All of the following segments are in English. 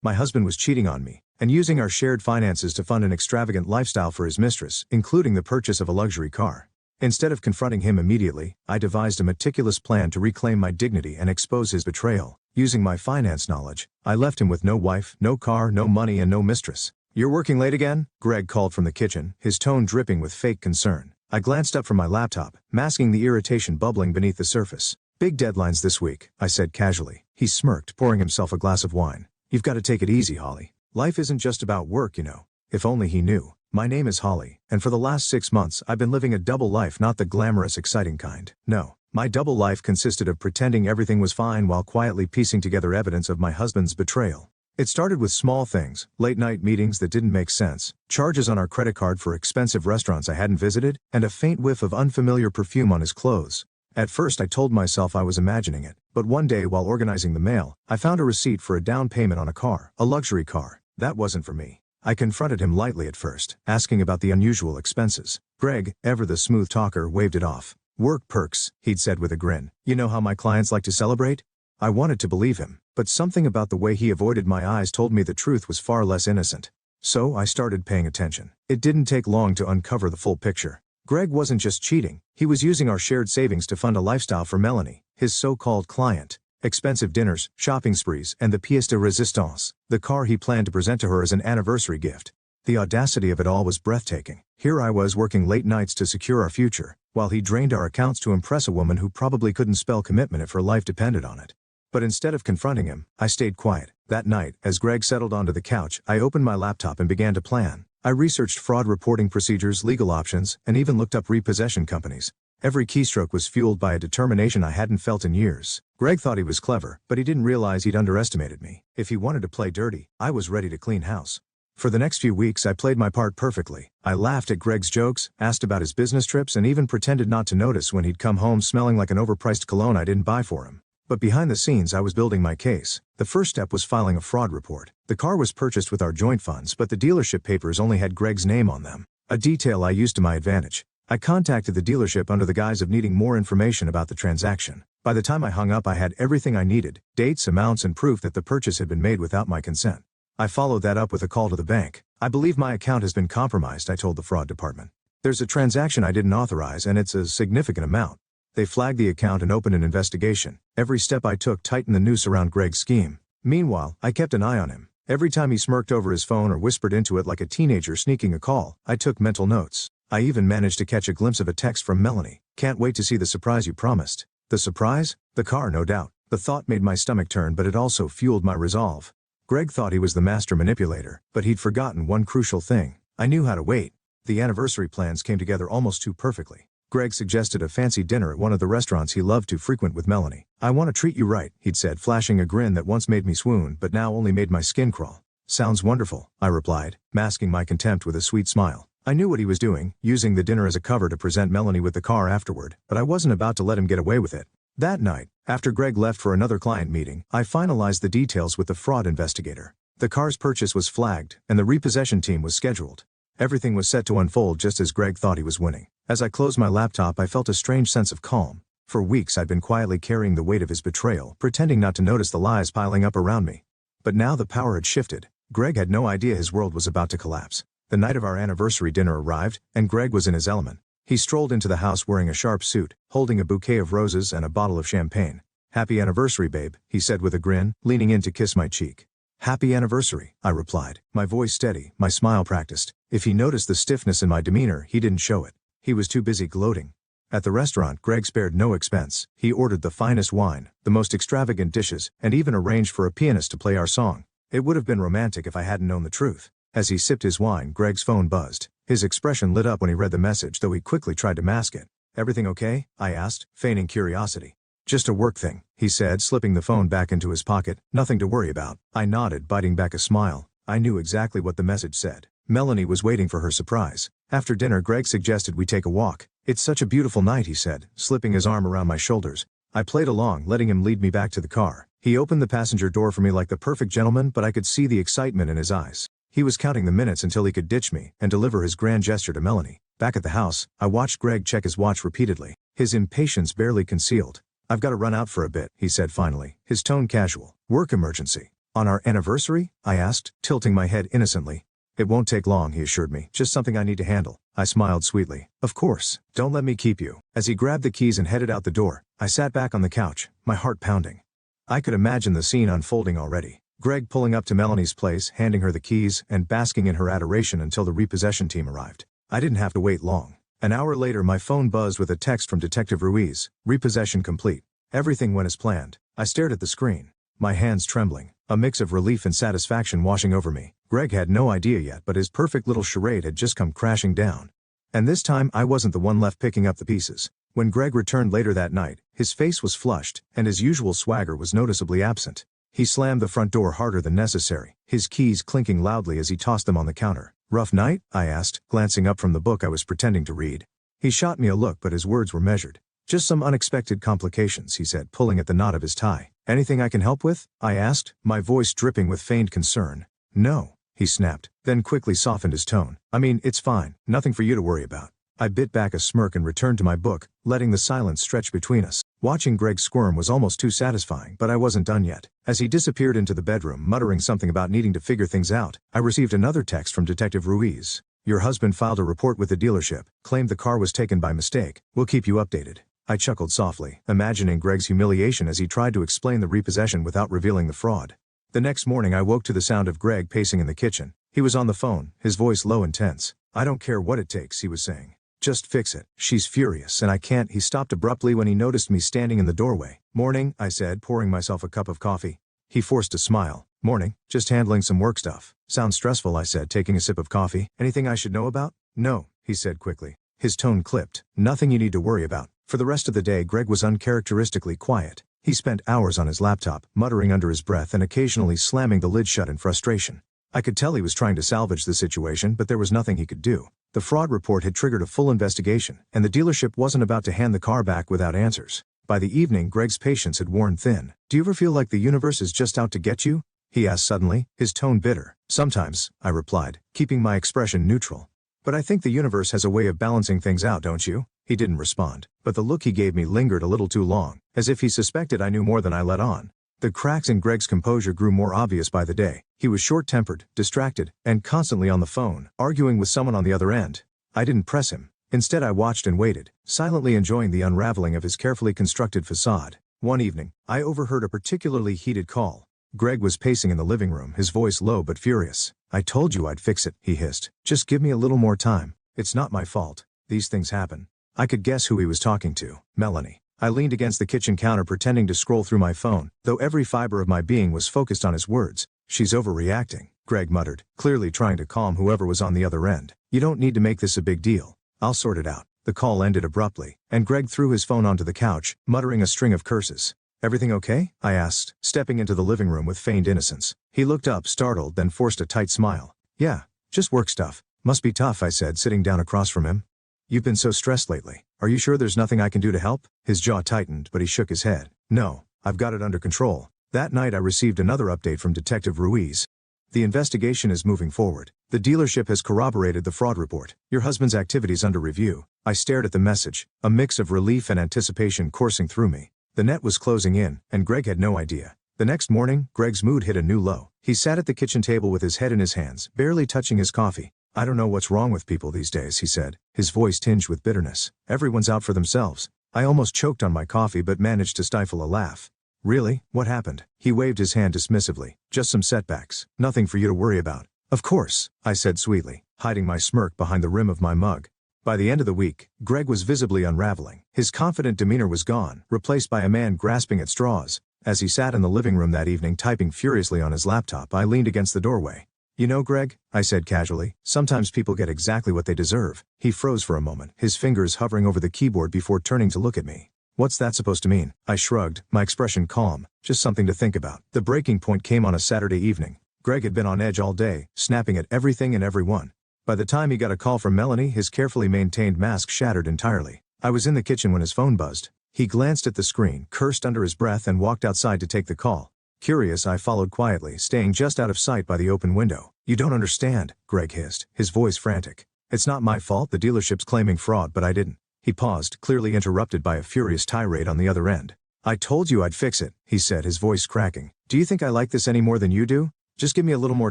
My husband was cheating on me and using our shared finances to fund an extravagant lifestyle for his mistress, including the purchase of a luxury car. Instead of confronting him immediately, I devised a meticulous plan to reclaim my dignity and expose his betrayal. Using my finance knowledge, I left him with no wife, no car, no money, and no mistress. "You're working late again?" Greg called from the kitchen, his tone dripping with fake concern. I glanced up from my laptop, masking the irritation bubbling beneath the surface. "Big deadlines this week," I said casually. He smirked, pouring himself a glass of wine. "You've got to take it easy, Holly. Life isn't just about work, you know." If only he knew. My name is Holly, and for the last 6 months I've been living a double life, not the glamorous, exciting kind. No. My double life consisted of pretending everything was fine while quietly piecing together evidence of my husband's betrayal. It started with small things, late-night meetings that didn't make sense, charges on our credit card for expensive restaurants I hadn't visited, and a faint whiff of unfamiliar perfume on his clothes. At first I told myself I was imagining it, but one day while organizing the mail, I found a receipt for a down payment on a car, a luxury car. That wasn't for me. I confronted him lightly at first, asking about the unusual expenses. Greg, ever the smooth talker, waved it off. "Work perks," he'd said with a grin. "You know how my clients like to celebrate?" I wanted to believe him, but something about the way he avoided my eyes told me the truth was far less innocent. So I started paying attention. It didn't take long to uncover the full picture. Greg wasn't just cheating, he was using our shared savings to fund a lifestyle for Melanie, his so-called client. Expensive dinners, shopping sprees, and the pièce de résistance, the car he planned to present to her as an anniversary gift. The audacity of it all was breathtaking. Here I was working late nights to secure our future, while he drained our accounts to impress a woman who probably couldn't spell commitment if her life depended on it. But instead of confronting him, I stayed quiet. That night, as Greg settled onto the couch, I opened my laptop and began to plan. I researched fraud reporting procedures, legal options, and even looked up repossession companies. Every keystroke was fueled by a determination I hadn't felt in years. Greg thought he was clever, but he didn't realize he'd underestimated me. If he wanted to play dirty, I was ready to clean house. For the next few weeks I played my part perfectly. I laughed at Greg's jokes, asked about his business trips, and even pretended not to notice when he'd come home smelling like an overpriced cologne I didn't buy for him. But behind the scenes I was building my case. The first step was filing a fraud report. The car was purchased with our joint funds, but the dealership papers only had Greg's name on them. A detail I used to my advantage. I contacted the dealership under the guise of needing more information about the transaction. By the time I hung up I had everything I needed, dates, amounts, and proof that the purchase had been made without my consent. I followed that up with a call to the bank. "I believe my account has been compromised," I told the fraud department. "There's a transaction I didn't authorize and it's a significant amount." They flagged the account and opened an investigation. Every step I took tightened the noose around Greg's scheme. Meanwhile, I kept an eye on him. Every time he smirked over his phone or whispered into it like a teenager sneaking a call, I took mental notes. I even managed to catch a glimpse of a text from Melanie. "Can't wait to see the surprise you promised." The surprise? The car, no doubt. The thought made my stomach turn, but it also fueled my resolve. Greg thought he was the master manipulator, but he'd forgotten one crucial thing. I knew how to wait. The anniversary plans came together almost too perfectly. Greg suggested a fancy dinner at one of the restaurants he loved to frequent with Melanie. "I want to treat you right," he'd said, flashing a grin that once made me swoon but now only made my skin crawl. "Sounds wonderful," I replied, masking my contempt with a sweet smile. I knew what he was doing, using the dinner as a cover to present Melanie with the car afterward, but I wasn't about to let him get away with it. That night, after Greg left for another client meeting, I finalized the details with the fraud investigator. The car's purchase was flagged, and the repossession team was scheduled. Everything was set to unfold just as Greg thought he was winning. As I closed my laptop I felt a strange sense of calm. For weeks I'd been quietly carrying the weight of his betrayal, pretending not to notice the lies piling up around me. But now the power had shifted. Greg had no idea his world was about to collapse. The night of our anniversary dinner arrived, and Greg was in his element. He strolled into the house wearing a sharp suit, holding a bouquet of roses and a bottle of champagne. "Happy anniversary, babe," he said with a grin, leaning in to kiss my cheek. "Happy anniversary," I replied, my voice steady, my smile practiced. If he noticed the stiffness in my demeanor, he didn't show it. He was too busy gloating. At the restaurant, Greg spared no expense. He ordered the finest wine, the most extravagant dishes, and even arranged for a pianist to play our song. It would have been romantic if I hadn't known the truth. As he sipped his wine, Greg's phone buzzed. His expression lit up when he read the message, though he quickly tried to mask it. "Everything okay?" I asked, feigning curiosity. "Just a work thing," he said, slipping the phone back into his pocket. "Nothing to worry about." I nodded, biting back a smile. I knew exactly what the message said. Melanie was waiting for her surprise. After dinner, Greg suggested we take a walk. "It's such a beautiful night," he said, slipping his arm around my shoulders. I played along, letting him lead me back to the car. He opened the passenger door for me like the perfect gentleman, but I could see the excitement in his eyes. He was counting the minutes until he could ditch me and deliver his grand gesture to Melanie. Back at the house, I watched Greg check his watch repeatedly, his impatience barely concealed. "I've got to run out for a bit," he said finally, his tone casual. "Work emergency. On our anniversary? I asked, tilting my head innocently. It won't take long, he assured me. Just something I need to handle. I smiled sweetly. Of course. Don't let me keep you. As he grabbed the keys and headed out the door, I sat back on the couch, my heart pounding. I could imagine the scene unfolding already. Greg pulling up to Melanie's place, handing her the keys, and basking in her adoration until the repossession team arrived. I didn't have to wait long. An hour later, my phone buzzed with a text from Detective Ruiz. Repossession complete. Everything went as planned. I stared at the screen, my hands trembling, a mix of relief and satisfaction washing over me. Greg had no idea yet, but his perfect little charade had just come crashing down. And this time I wasn't the one left picking up the pieces. When Greg returned later that night, his face was flushed, and his usual swagger was noticeably absent. He slammed the front door harder than necessary, his keys clinking loudly as he tossed them on the counter. Rough night? I asked, glancing up from the book I was pretending to read. He shot me a look, but his words were measured. Just some unexpected complications, he said, pulling at the knot of his tie. Anything I can help with? I asked, my voice dripping with feigned concern. No, he snapped, then quickly softened his tone. I mean, it's fine, nothing for you to worry about. I bit back a smirk and returned to my book, letting the silence stretch between us. Watching Greg squirm was almost too satisfying, but I wasn't done yet. As he disappeared into the bedroom, muttering something about needing to figure things out, I received another text from Detective Ruiz. Your husband filed a report with the dealership, claimed the car was taken by mistake. We'll keep you updated. I chuckled softly, imagining Greg's humiliation as he tried to explain the repossession without revealing the fraud. The next morning I woke to the sound of Greg pacing in the kitchen. He was on the phone, his voice low and tense. I don't care what it takes, he was saying. Just fix it. She's furious and I can't. He stopped abruptly when he noticed me standing in the doorway. Morning, I said, pouring myself a cup of coffee. He forced a smile. Morning, just handling some work stuff. Sounds stressful, I said, taking a sip of coffee. Anything I should know about? No, he said quickly. His tone clipped. Nothing you need to worry about. For the rest of the day, Greg was uncharacteristically quiet. He spent hours on his laptop, muttering under his breath and occasionally slamming the lid shut in frustration. I could tell he was trying to salvage the situation, but there was nothing he could do. The fraud report had triggered a full investigation, and the dealership wasn't about to hand the car back without answers. By the evening, Greg's patience had worn thin. Do you ever feel like the universe is just out to get you? He asked suddenly, his tone bitter. Sometimes, I replied, keeping my expression neutral. But I think the universe has a way of balancing things out, don't you? He didn't respond, but the look he gave me lingered a little too long, as if he suspected I knew more than I let on. The cracks in Greg's composure grew more obvious by the day. He was short-tempered, distracted, and constantly on the phone, arguing with someone on the other end. I didn't press him. Instead, I watched and waited, silently enjoying the unraveling of his carefully constructed facade. One evening, I overheard a particularly heated call. Greg was pacing in the living room, his voice low but furious. I told you I'd fix it, he hissed. Just give me a little more time. It's not my fault. These things happen. I could guess who he was talking to. Melanie. I leaned against the kitchen counter pretending to scroll through my phone, though every fiber of my being was focused on his words. She's overreacting, Greg muttered, clearly trying to calm whoever was on the other end. You don't need to make this a big deal. I'll sort it out. The call ended abruptly, and Greg threw his phone onto the couch, muttering a string of curses. Everything okay? I asked, stepping into the living room with feigned innocence. He looked up, startled, then forced a tight smile. Yeah, just work stuff. Must be tough, I said, sitting down across from him. You've been so stressed lately. Are you sure there's nothing I can do to help? His jaw tightened, but he shook his head. No, I've got it under control. That night I received another update from Detective Ruiz. The investigation is moving forward. The dealership has corroborated the fraud report. Your husband's activities under review. I stared at the message, a mix of relief and anticipation coursing through me. The net was closing in, and Greg had no idea. The next morning, Greg's mood hit a new low. He sat at the kitchen table with his head in his hands, barely touching his coffee. I don't know what's wrong with people these days, he said, his voice tinged with bitterness. Everyone's out for themselves. I almost choked on my coffee but managed to stifle a laugh. Really? What happened? He waved his hand dismissively. Just some setbacks. Nothing for you to worry about. Of course, I said sweetly, hiding my smirk behind the rim of my mug. By the end of the week, Greg was visibly unraveling. His confident demeanor was gone, replaced by a man grasping at straws. As he sat in the living room that evening typing furiously on his laptop, I leaned against the doorway. You know, Greg, I said casually, sometimes people get exactly what they deserve. He froze for a moment, his fingers hovering over the keyboard before turning to look at me. What's that supposed to mean? I shrugged, my expression calm. Just something to think about. The breaking point came on a Saturday evening. Greg had been on edge all day, snapping at everything and everyone. By the time he got a call from Melanie, his carefully maintained mask shattered entirely. I was in the kitchen when his phone buzzed. He glanced at the screen, cursed under his breath, and walked outside to take the call. Curious, I followed quietly, staying just out of sight by the open window. You don't understand, Greg hissed, his voice frantic. It's not my fault the dealership's claiming fraud, but I didn't. He paused, clearly interrupted by a furious tirade on the other end. "I told you I'd fix it," he said, his voice cracking. "Do you think I like this any more than you do? Just give me a little more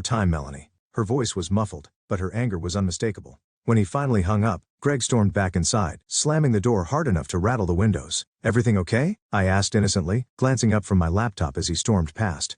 time, Melanie." Her voice was muffled, but her anger was unmistakable. When he finally hung up, Greg stormed back inside, slamming the door hard enough to rattle the windows. "Everything okay?" I asked innocently, glancing up from my laptop as he stormed past.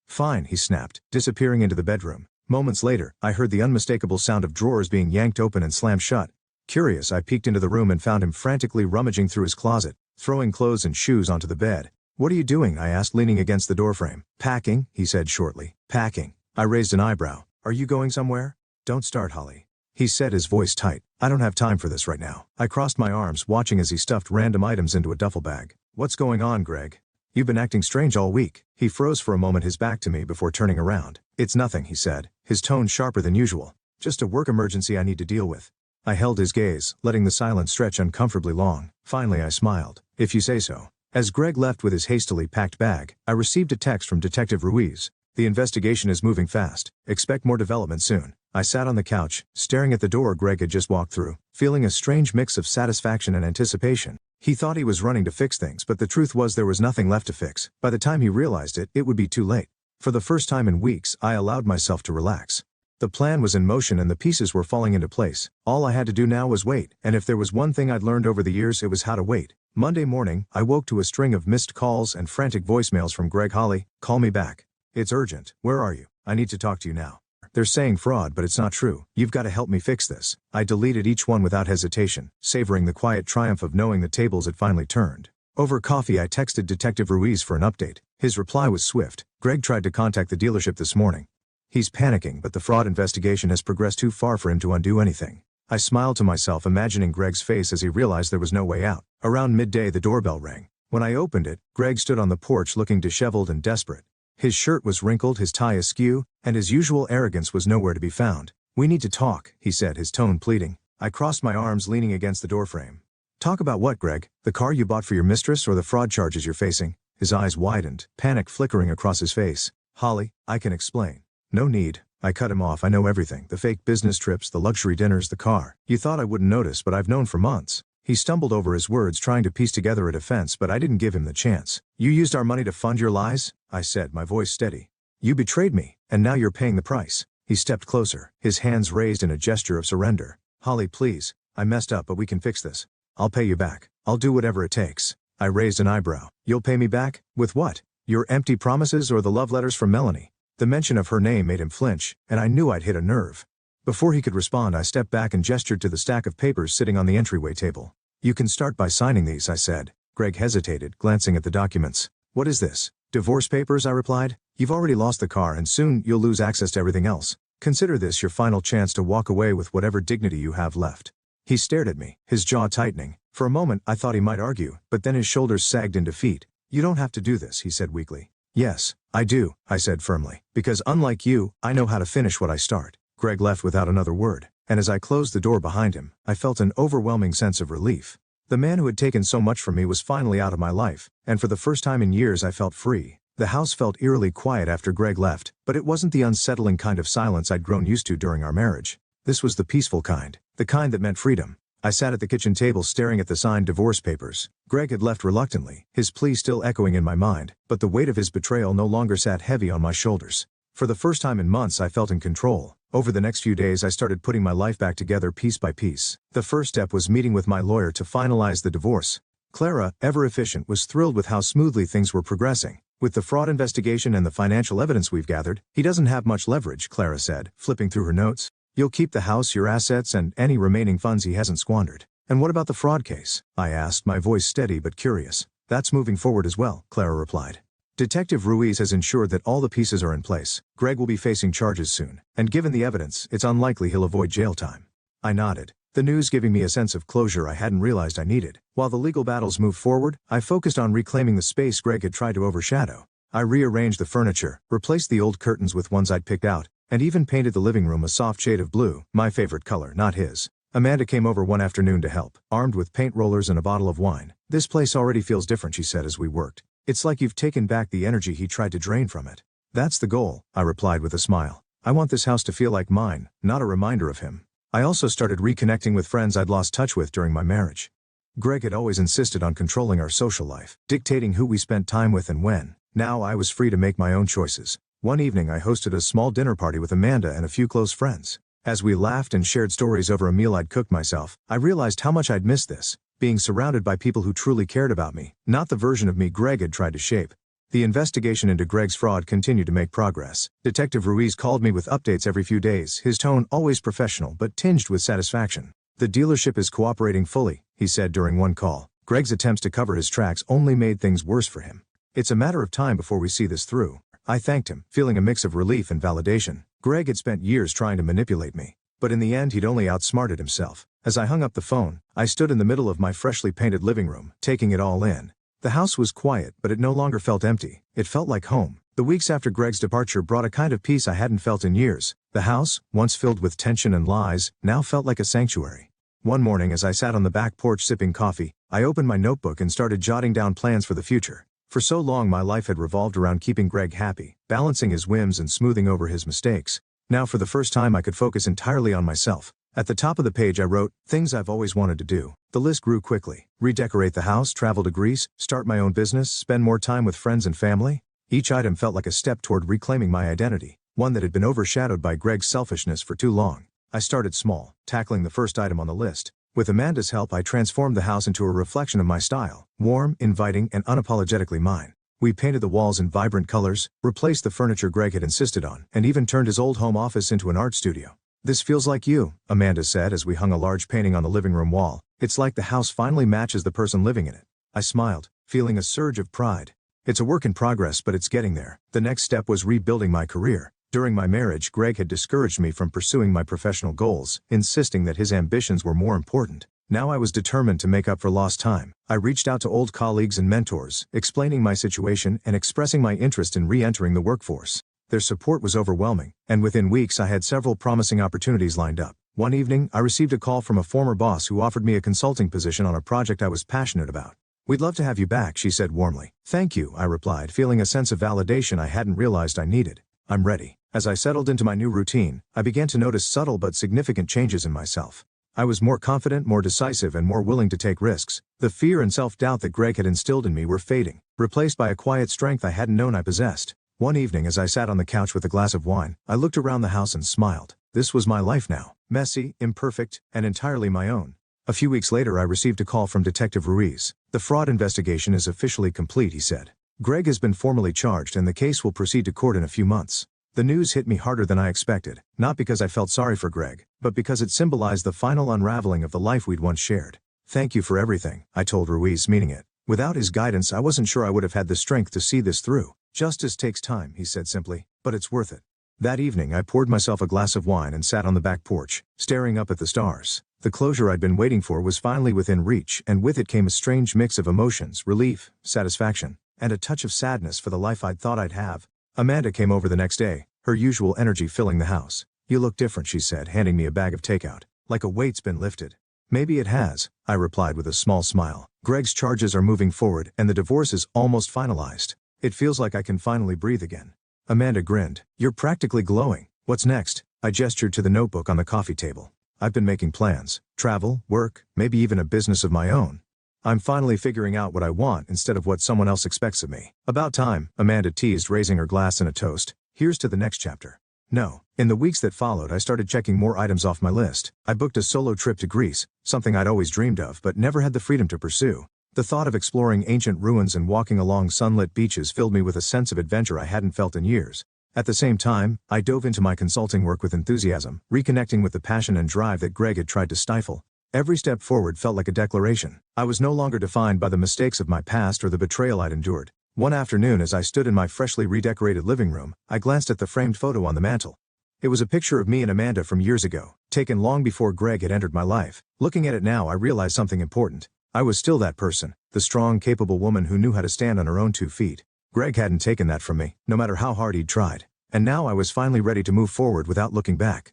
"Fine," he snapped, disappearing into the bedroom. Moments later, I heard the unmistakable sound of drawers being yanked open and slammed shut. Curious, I peeked into the room and found him frantically rummaging through his closet, throwing clothes and shoes onto the bed. "What are you doing?" I asked, leaning against the doorframe. "Packing," he said shortly. "Packing." I raised an eyebrow. "Are you going somewhere?" "Don't start, Holly," he said, his voice tight. "I don't have time for this right now." I crossed my arms, watching as he stuffed random items into a duffel bag. "What's going on, Greg? You've been acting strange all week." He froze for a moment, his back to me, before turning around. "It's nothing," he said, his tone sharper than usual. "Just a work emergency I need to deal with." I held his gaze, letting the silence stretch uncomfortably long. Finally I smiled. "If you say so." As Greg left with his hastily packed bag, I received a text from Detective Ruiz. "The investigation is moving fast. Expect more development soon." I sat on the couch, staring at the door Greg had just walked through, feeling a strange mix of satisfaction and anticipation. He thought he was running to fix things, but the truth was there was nothing left to fix. By the time he realized it, it would be too late. For the first time in weeks, I allowed myself to relax. The plan was in motion and the pieces were falling into place. All I had to do now was wait, and if there was one thing I'd learned over the years, it was how to wait. Monday morning, I woke to a string of missed calls and frantic voicemails from Greg. "Holly, call me back. It's urgent. Where are you? I need to talk to you now. They're saying fraud, but it's not true. You've got to help me fix this." I deleted each one without hesitation, savoring the quiet triumph of knowing the tables had finally turned. Over coffee I texted Detective Ruiz for an update. His reply was swift. "Greg tried to contact the dealership this morning. He's panicking, but the fraud investigation has progressed too far for him to undo anything." I smiled to myself, imagining Greg's face as he realized there was no way out. Around midday the doorbell rang. When I opened it, Greg stood on the porch looking disheveled and desperate. His shirt was wrinkled, his tie askew, and his usual arrogance was nowhere to be found. "We need to talk," he said, his tone pleading. I crossed my arms, leaning against the doorframe. "Talk about what, Greg? The car you bought for your mistress or the fraud charges you're facing?" His eyes widened, panic flickering across his face. "Holly, I can explain." "No need." I cut him off. "I know everything. The fake business trips, the luxury dinners, the car. You thought I wouldn't notice, but I've known for months." He stumbled over his words, trying to piece together a defense, but I didn't give him the chance. "You used our money to fund your lies?" I said, my voice steady. "You betrayed me, and now you're paying the price." He stepped closer, his hands raised in a gesture of surrender. "Holly, please. I messed up, but we can fix this. I'll pay you back. I'll do whatever it takes." I raised an eyebrow. "You'll pay me back? With what? Your empty promises or the love letters from Melanie?" The mention of her name made him flinch, and I knew I'd hit a nerve. Before he could respond, I stepped back and gestured to the stack of papers sitting on the entryway table. "You can start by signing these," I said. Greg hesitated, glancing at the documents. "What is this?" "Divorce papers," I replied. "You've already lost the car and soon you'll lose access to everything else. Consider this your final chance to walk away with whatever dignity you have left." He stared at me, his jaw tightening. For a moment I thought he might argue, but then his shoulders sagged in defeat. "You don't have to do this," he said weakly. "Yes, I do," I said firmly. "Because unlike you, I know how to finish what I start." Greg left without another word, and as I closed the door behind him, I felt an overwhelming sense of relief. The man who had taken so much from me was finally out of my life, and for the first time in years I felt free. The house felt eerily quiet after Greg left, but it wasn't the unsettling kind of silence I'd grown used to during our marriage. This was the peaceful kind, the kind that meant freedom. I sat at the kitchen table staring at the signed divorce papers. Greg had left reluctantly, his plea still echoing in my mind, but the weight of his betrayal no longer sat heavy on my shoulders. For the first time in months I felt in control. Over the next few days I started putting my life back together piece by piece. The first step was meeting with my lawyer to finalize the divorce. Clara, ever efficient, was thrilled with how smoothly things were progressing. "With the fraud investigation and the financial evidence we've gathered, he doesn't have much leverage," Clara said, flipping through her notes. "You'll keep the house, your assets, and any remaining funds he hasn't squandered." "And what about the fraud case?" I asked, my voice steady but curious. "That's moving forward as well," Clara replied. "Detective Ruiz has ensured that all the pieces are in place. Greg will be facing charges soon, and given the evidence, it's unlikely he'll avoid jail time." I nodded, the news giving me a sense of closure I hadn't realized I needed. While the legal battles moved forward, I focused on reclaiming the space Greg had tried to overshadow. I rearranged the furniture, replaced the old curtains with ones I'd picked out, and even painted the living room a soft shade of blue, my favorite color, not his. Amanda came over one afternoon to help, armed with paint rollers and a bottle of wine. "This place already feels different," she said as we worked. "It's like you've taken back the energy he tried to drain from it." "That's the goal," I replied with a smile. "I want this house to feel like mine, not a reminder of him." I also started reconnecting with friends I'd lost touch with during my marriage. Greg had always insisted on controlling our social life, dictating who we spent time with and when. Now I was free to make my own choices. One evening I hosted a small dinner party with Amanda and a few close friends. As we laughed and shared stories over a meal I'd cooked myself, I realized how much I'd missed this, being surrounded by people who truly cared about me, not the version of me Greg had tried to shape. The investigation into Greg's fraud continued to make progress. Detective Ruiz called me with updates every few days, his tone always professional but tinged with satisfaction. "The dealership is cooperating fully," he said during one call. Greg's attempts to cover his tracks only made things worse for him. "It's a matter of time before we see this through." I thanked him, feeling a mix of relief and validation. Greg had spent years trying to manipulate me, but in the end he'd only outsmarted himself. As I hung up the phone, I stood in the middle of my freshly painted living room, taking it all in. The house was quiet, but it no longer felt empty. It felt like home. The weeks after Greg's departure brought a kind of peace I hadn't felt in years. The house, once filled with tension and lies, now felt like a sanctuary. One morning as I sat on the back porch sipping coffee, I opened my notebook and started jotting down plans for the future. For so long my life had revolved around keeping Greg happy, balancing his whims and smoothing over his mistakes. Now for the first time I could focus entirely on myself. At the top of the page I wrote, "Things I've always wanted to do." The list grew quickly. Redecorate the house, travel to Greece, start my own business, spend more time with friends and family. Each item felt like a step toward reclaiming my identity, one that had been overshadowed by Greg's selfishness for too long. I started small, tackling the first item on the list. With Amanda's help I transformed the house into a reflection of my style, warm, inviting, and unapologetically mine. We painted the walls in vibrant colors, replaced the furniture Greg had insisted on, and even turned his old home office into an art studio. "This feels like you," Amanda said as we hung a large painting on the living room wall. "It's like the house finally matches the person living in it." I smiled, feeling a surge of pride. It's a work in progress, but it's getting there. The next step was rebuilding my career. During my marriage, Greg had discouraged me from pursuing my professional goals, insisting that his ambitions were more important. Now I was determined to make up for lost time. I reached out to old colleagues and mentors, explaining my situation and expressing my interest in re-entering the workforce. Their support was overwhelming, and within weeks I had several promising opportunities lined up. One evening, I received a call from a former boss who offered me a consulting position on a project I was passionate about. "We'd love to have you back," she said warmly. "Thank you," I replied, feeling a sense of validation I hadn't realized I needed. "I'm ready." As I settled into my new routine, I began to notice subtle but significant changes in myself. I was more confident, more decisive, and more willing to take risks. The fear and self-doubt that Greg had instilled in me were fading, replaced by a quiet strength I hadn't known I possessed. One evening as I sat on the couch with a glass of wine, I looked around the house and smiled. This was my life now, messy, imperfect, and entirely my own. A few weeks later I received a call from Detective Ruiz. "The fraud investigation is officially complete," he said. "Greg has been formally charged and the case will proceed to court in a few months." The news hit me harder than I expected, not because I felt sorry for Greg, but because it symbolized the final unraveling of the life we'd once shared. "Thank you for everything," I told Ruiz, meaning it. Without his guidance I wasn't sure I would have had the strength to see this through. "Justice takes time," he said simply, "but it's worth it." That evening I poured myself a glass of wine and sat on the back porch, staring up at the stars. The closure I'd been waiting for was finally within reach, and with it came a strange mix of emotions, relief, satisfaction, and a touch of sadness for the life I'd thought I'd have. Amanda came over the next day, her usual energy filling the house. "You look different," she said, handing me a bag of takeout. "Like a weight's been lifted." "Maybe it has," I replied with a small smile. "Greg's charges are moving forward and the divorce is almost finalized. It feels like I can finally breathe again." Amanda grinned. "You're practically glowing. What's next?" I gestured to the notebook on the coffee table. "I've been making plans. Travel, work, maybe even a business of my own. I'm finally figuring out what I want instead of what someone else expects of me." "About time," Amanda teased, raising her glass in a toast. "Here's to the next chapter." No. In the weeks that followed I started checking more items off my list. I booked a solo trip to Greece, something I'd always dreamed of but never had the freedom to pursue. The thought of exploring ancient ruins and walking along sunlit beaches filled me with a sense of adventure I hadn't felt in years. At the same time, I dove into my consulting work with enthusiasm, reconnecting with the passion and drive that Greg had tried to stifle. Every step forward felt like a declaration. I was no longer defined by the mistakes of my past or the betrayal I'd endured. One afternoon as I stood in my freshly redecorated living room, I glanced at the framed photo on the mantel. It was a picture of me and Amanda from years ago, taken long before Greg had entered my life. Looking at it now I realized something important. I was still that person, the strong, capable woman who knew how to stand on her own 2 feet. Greg hadn't taken that from me, no matter how hard he'd tried. And now I was finally ready to move forward without looking back.